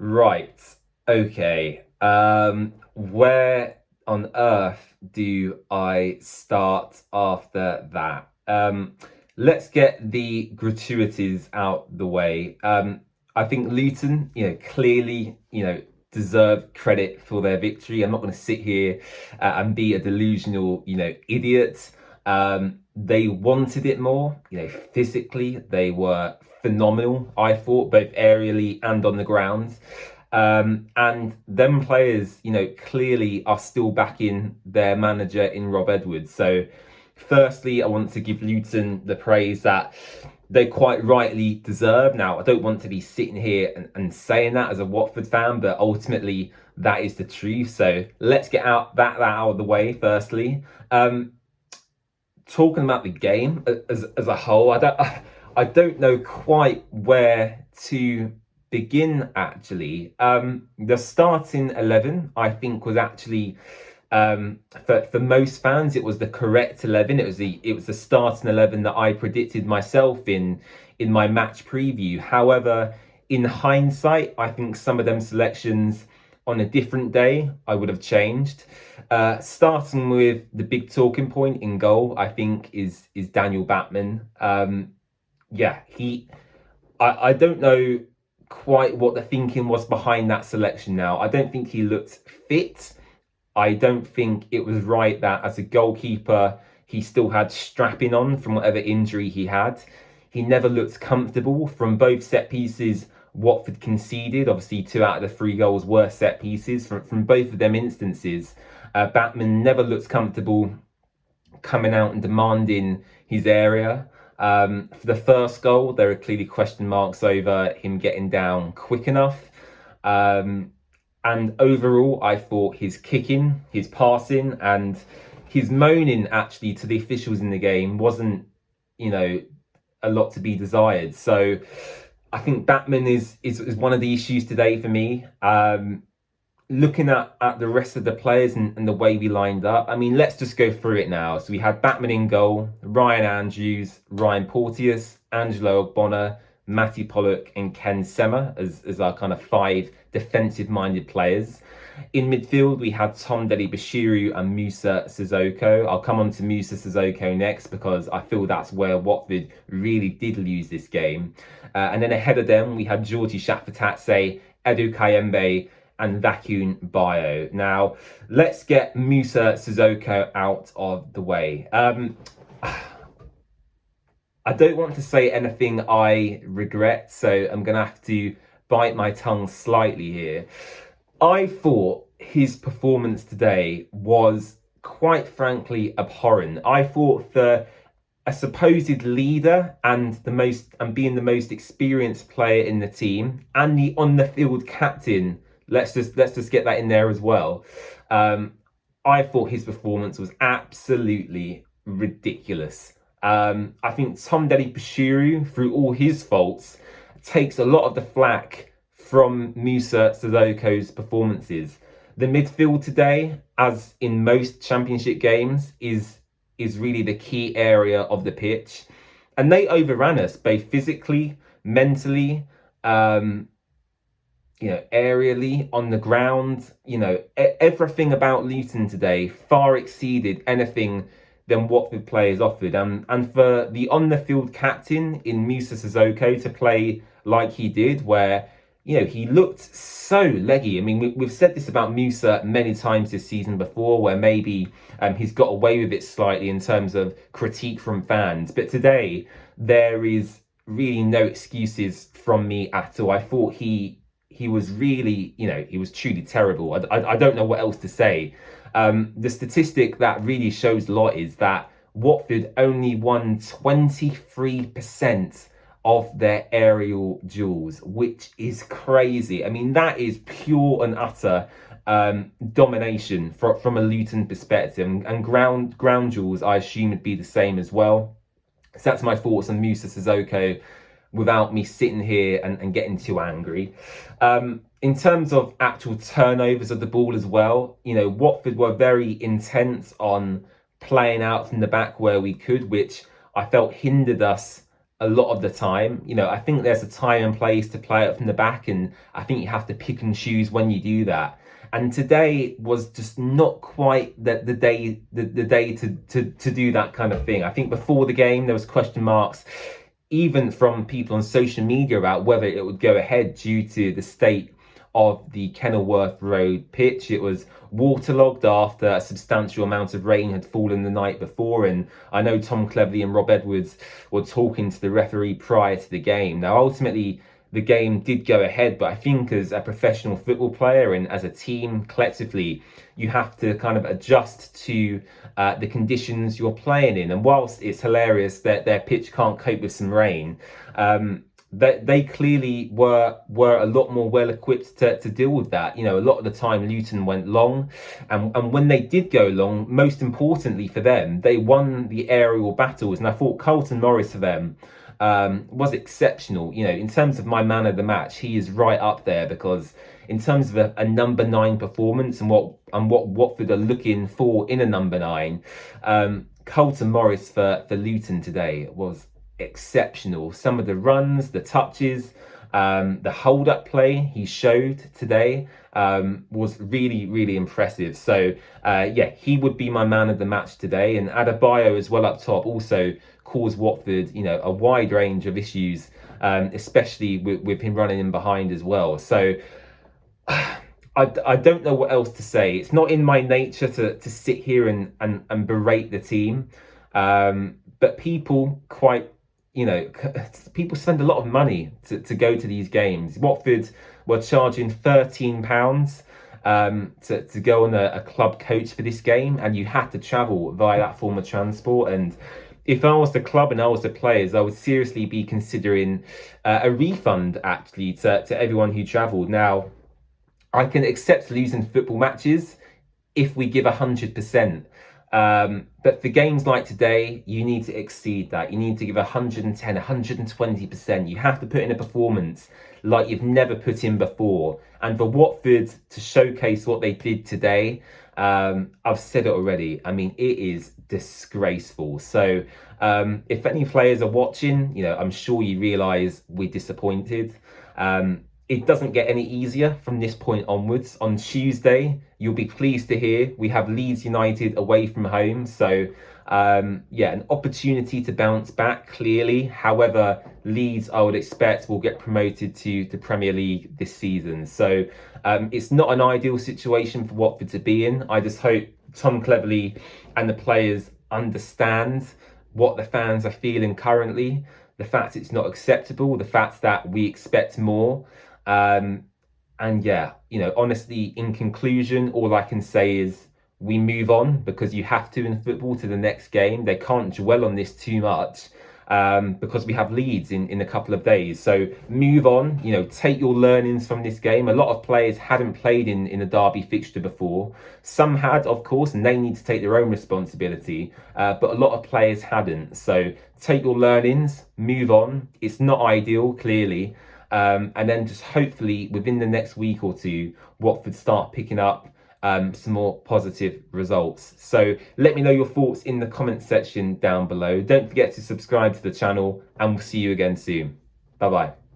Right. Okay. Where on earth do I start after that? Let's get the gratuities out the way. I think Luton, clearly, deserve credit for their victory. I'm not going to sit here and be a delusional, idiot. They wanted it more, physically, they were phenomenal, I thought, both aerially and on the ground. And them players, clearly are still backing their manager in Rob Edwards. So, firstly, I want to give Luton the praise that they quite rightly deserve. Now, I don't want to be sitting here and saying that as a Watford fan, but ultimately that is the truth. So let's get that out of the way. Firstly, talking about the game as a whole, I don't know quite where to begin. Actually, the starting 11 I think was actually, for most fans, it was the correct 11. It was the starting 11 that I predicted myself in my match preview. However, in hindsight, I think some of them selections on a different day I would have changed. Starting with the big talking point in goal, I think is Daniel Batman. Yeah, I don't know quite what the thinking was behind that selection. Now, I don't think he looked fit. I don't think it was right that as a goalkeeper, he still had strapping on from whatever injury he had. He never looked comfortable from both set pieces. Watford conceded. Obviously, 2 out of the 3 goals were set pieces. From both of them instances, Batman never looked comfortable coming out and demanding his area. For the first goal, there are clearly question marks over him getting down quick enough. And overall, I thought his kicking, his passing, and his moaning actually to the officials in the game wasn't, a lot to be desired. So I think Batman is one of the issues today for me. Looking at the rest of the players and the way we lined up, I mean, let's just go through it now. So we had Batman in goal, Ryan Andrews, Ryan Porteous, Angelo Ogbonna, Matty Pollock, and Ken Sema as our kind of 5 defensive-minded players. In midfield, we had Tom Bashiru and Musa Sissoko. I'll come on to Musa Sissoko next because I feel that's where Watford really did lose this game. And then ahead of them, we had Georgie Shakfatatse, Edu Kayembe, and Vacuum Bio. Now, let's get Musa Sissoko out of the way. I don't want to say anything I regret, so I'm going to have to bite my tongue slightly here. I thought his performance today was quite frankly abhorrent. I thought for a supposed leader and being the most experienced player in the team and the on the field captain, let's just get that in there as well. I thought his performance was absolutely ridiculous. I think Tom Bashiru, through all his faults, takes a lot of the flack from Musa Sissoko's performances. The midfield today, as in most championship games, is really the key area of the pitch. And they overran us both physically, mentally, aerially, on the ground. Everything about Luton today far exceeded anything than Watford players offered. And for the on-the-field captain in Musa Sissoko to play like he did, where he looked so leggy. I mean, we've said this about Musa many times this season before, where maybe he's got away with it slightly in terms of critique from fans. But today, there is really no excuses from me at all. I thought he was really, he was truly terrible. I don't know what else to say. The statistic that really shows a lot is that Watford only won 23% of their aerial duels, which is crazy. I mean, that is pure and utter domination from a Luton perspective. And ground duels, I assume, would be the same as well. So that's my thoughts on Musa Sissoko without me sitting here and getting too angry. In terms of actual turnovers of the ball as well, Watford were very intense on playing out from the back where we could, which I felt hindered us a lot of the time. I think there's a time and place to play it from the back, and I think you have to pick and choose when you do that. And today was just not quite the day to do that kind of thing. I think before the game there was question marks, even from people on social media, about whether it would go ahead due to the state of the Kenilworth Road pitch. It was waterlogged after a substantial amount of rain had fallen the night before, and I know Tom Cleverley and Rob Edwards were talking to the referee prior to the game. Now, ultimately, the game did go ahead, but I think as a professional football player and as a team collectively, you have to kind of adjust to the conditions you're playing in. And whilst it's hilarious that their pitch can't cope with some rain, they clearly were a lot more well equipped to deal with that. A lot of the time Luton went long, and when they did go long, most importantly for them, they won the aerial battles. And I thought Carlton Morris for them was exceptional. In terms of my man of the match, he is right up there, because in terms of a number 9 performance and what Watford are looking for in a number 9, Carlton Morris for Luton today was exceptional. Some of the runs, the touches, the hold-up play he showed today was really, really impressive. So he would be my man of the match today. And Adebayo as well up top also caused Watford, a wide range of issues, especially with him running in behind as well. So I don't know what else to say. It's not in my nature to sit here and berate the team, but people people spend a lot of money to go to these games. Watford were charging £13 to go on a club coach for this game, and you had to travel via that form of transport. And if I was the club and I was the players, I would seriously be considering a refund actually to everyone who travelled. Now, I can accept losing football matches if we give 100%. But for games like today, you need to exceed that. You need to give 110, 120%. You have to put in a performance like you've never put in before. And for Watford to showcase what they did today, I've said it already. I mean, it is disgraceful. So if any players are watching, I'm sure you realise we're disappointed. It doesn't get any easier from this point onwards. On Tuesday, you'll be pleased to hear we have Leeds United away from home. So, an opportunity to bounce back, clearly. However, Leeds, I would expect, will get promoted to the Premier League this season. So, it's not an ideal situation for Watford to be in. I just hope Tom Cleverley and the players understand what the fans are feeling currently, the fact it's not acceptable, the fact that we expect more. Honestly, in conclusion, all I can say is we move on, because you have to in football, to the next game. They can't dwell on this too much, because we have Leeds in a couple of days. So move on, take your learnings from this game. A lot of players hadn't played in a derby fixture before. Some had, of course, and they need to take their own responsibility, but a lot of players hadn't. So take your learnings, move on. It's not ideal, clearly. And then just hopefully within the next week or two, Watford start picking up some more positive results. So let me know your thoughts in the comment section down below. Don't forget to subscribe to the channel, and we'll see you again soon. Bye bye.